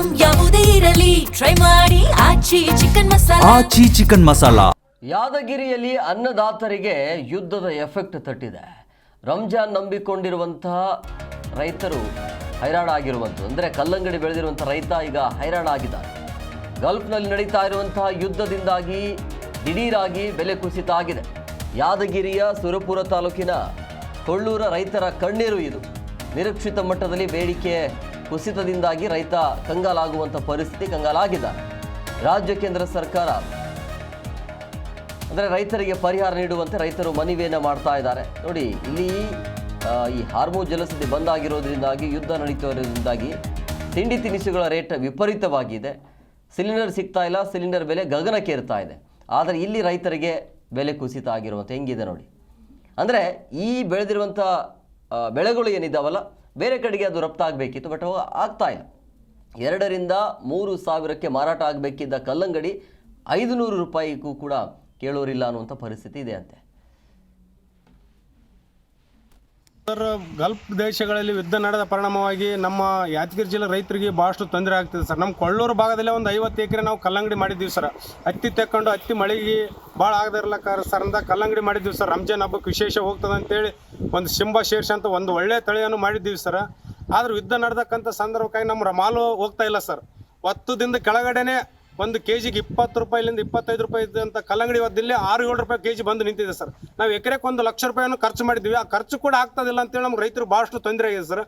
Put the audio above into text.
Item ಯಾವುದೇ ಇರಲಿ try ಮಾಡಿ ಆಚಿ ಚಿಕನ್ ಮಸಾಲಾ. ಯಾದಗಿರಿಯಲ್ಲಿ ಅನ್ನದಾತರಿಗೆ ಯುದ್ಧದ ಎಫೆಕ್ಟ್ ತಟ್ಟಿದೆ. ರಂಜಾನ್ ನಂಬಿಕೊಂಡಿರುವಂತಹ ರೈತರು ಹೈರಾಣ ಆಗಿರುವಂಥದ್ದು. ಅಂದರೆ ಕಲ್ಲಂಗಡಿ ಬೆಳೆದಿರುವಂಥ ರೈತ ಈಗ ಹೈರಾಣ ಆಗಿದ್ದಾರೆ. ಗಲ್ಫ್ನಲ್ಲಿ ನಡೀತಾ ಇರುವಂತಹ ಯುದ್ಧದಿಂದಾಗಿ ದಿಢೀರಾಗಿ ಬೆಲೆ ಕುಸಿತ ಆಗಿದೆ. ಯಾದಗಿರಿಯ ಸುರಪುರ ತಾಲೂಕಿನ ಕೊಳ್ಳೂರ ರೈತರ ಕಣ್ಣೀರು ಇದು. ನಿರೀಕ್ಷಿತ ಮಟ್ಟದಲ್ಲಿ ಬೇಡಿಕೆ ಕುಸಿತದಿಂದಾಗಿ ರೈತ ಕಂಗಾಲಾಗಿದ್ದಾರೆ. ರಾಜ್ಯ ಕೇಂದ್ರ ಸರ್ಕಾರ ಅಂದರೆ ರೈತರಿಗೆ ಪರಿಹಾರ ನೀಡುವಂತೆ ರೈತರು ಮನವಿಯನ್ನು ಮಾಡ್ತಾ ಇದ್ದಾರೆ. ನೋಡಿ, ಇಲ್ಲಿ ಈ ಹಾರ್ಮೋನ್ ಜಲಸಂಧಿ ಬಂದ್ ಆಗಿರೋದ್ರಿಂದಾಗಿ ಯುದ್ಧ ನಡೀತಿರೋದ್ರಿಂದಾಗಿ ತಿಂಡಿ ತಿನಿಸುಗಳ ರೇಟ್ ವಿಪರೀತವಾಗಿದೆ. ಸಿಲಿಂಡರ್ ಸಿಗ್ತಾ ಇಲ್ಲ, ಸಿಲಿಂಡರ್ ಬೆಲೆ ಗಗನಕ್ಕೇರ್ತಾ ಇದೆ. ಆದರೆ ಇಲ್ಲಿ ರೈತರಿಗೆ ಬೆಲೆ ಕುಸಿತ ಆಗಿರುವಂಥ ಹೆಂಗಿದೆ ನೋಡಿ. ಅಂದರೆ ಈ ಬೆಳೆದಿರುವಂಥ ಬೆಳೆಗಳು ಏನಿದ್ದಾವಲ್ಲ, ಬೇರೆ ಕಡೆಗೆ ಅದು ರಫ್ತಾಗಬೇಕಿತ್ತು, ಬಟ್ ಆಗ್ತಾ ಇಲ್ಲ. 2,000 ರಿಂದ 3,000ಕ್ಕೆ ಮಾರಾಟ ಆಗಬೇಕಿದ್ದ ಕಲ್ಲಂಗಡಿ 500 ರೂಪಾಯಿಗೂ ಕೂಡ ಕೇಳೋರಿಲ್ಲ ಅನ್ನುವಂಥ ಪರಿಸ್ಥಿತಿ ಇದೆ ಅಂತೆ. ಸರ್, ಗಲ್ಫ್ ದೇಶಗಳಲ್ಲಿ ಯುದ್ಧ ನಡೆದ ಪರಿಣಾಮವಾಗಿ ನಮ್ಮ ಯಾದಗಿರಿ ಜಿಲ್ಲೆ ರೈತರಿಗೆ ಭಾಳಷ್ಟು ತೊಂದರೆ ಆಗ್ತಿದೆ ಸರ್. ನಮ್ಮ ಕೊಳ್ಳೂರು ಭಾಗದಲ್ಲೇ ಒಂದು 50 ಎಕರೆ ನಾವು ಕಲ್ಲಂಗಡಿ ಮಾಡಿದ್ದೀವಿ ಸರ್. ಹತ್ತಿ ತೆಕ್ಕೊಂಡು ಹತ್ತಿ ಮಳೆಗೆ ಭಾಳ ಆಗದಿರ್ಲಕ್ಕ ಸರ್ ಅಂತ ಕಲ್ಲಂಗಡಿ ಮಾಡಿದ್ದೀವಿ ಸರ್. ರಂಜಾನ್ ಹಬ್ಬಕ್ಕೆ ವಿಶೇಷ ಹೋಗ್ತದೆ ಅಂತೇಳಿ ಒಂದು ಶಿಂಬಾ ಶೇರ್ಷ ಅಂತ ಒಂದು ಒಳ್ಳೆಯ ತಳಿಯನ್ನು ಮಾಡಿದ್ದೀವಿ ಸರ್. ಆದ್ರೆ ಯುದ್ಧ ನಡೆದಕ್ಕಂಥ ಸಂದರ್ಭಕ್ಕಾಗಿ ನಮ್ಮ ಮಾಲು ಹೋಗ್ತಾ ಇಲ್ಲ ಸರ್. 10 ದಿನದ ಕೆಳಗಡೆನೆ ಒಂದು ಕೆಜಿಗೆ 20 ರೂಪಾಯಿಲಿಂದ 25 ರೂಪಾಯಿ ಇದ್ದಂಥ ಕಲ್ಲಂಗಡಿ ಇವತ್ತಿಲ್ಲಿ 6-7 ರೂಪಾಯಿ ಕೆಜಿ ಬಂದು ನಿಂತಿದೆ ಸರ್. ನಾವು ಎಕರೆಗೆ 1 ಲಕ್ಷ ರೂಪಾಯಿಯನ್ನು ಖರ್ಚು ಮಾಡಿದ್ವಿ. ಆ ಖರ್ಚು ಕೂಡ ಆಗ್ತದಿಲ್ಲ ಅಂತೇಳಿ ನಮ್ಗೆ ರೈತರು ಭಾಳಷ್ಟು ತೊಂದರೆ ಆಗಿದೆ ಸರ್.